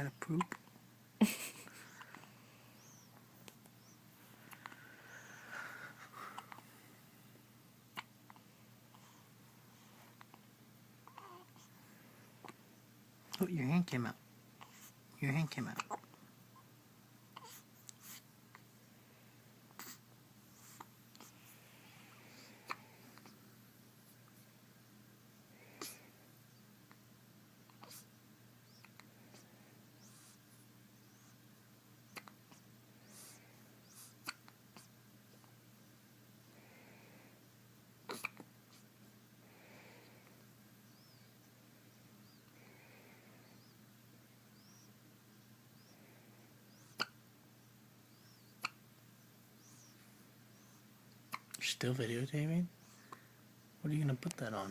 kind of poop. Oh, your hand came out. Your hand came out. Still videotaping? What are you gonna put that on?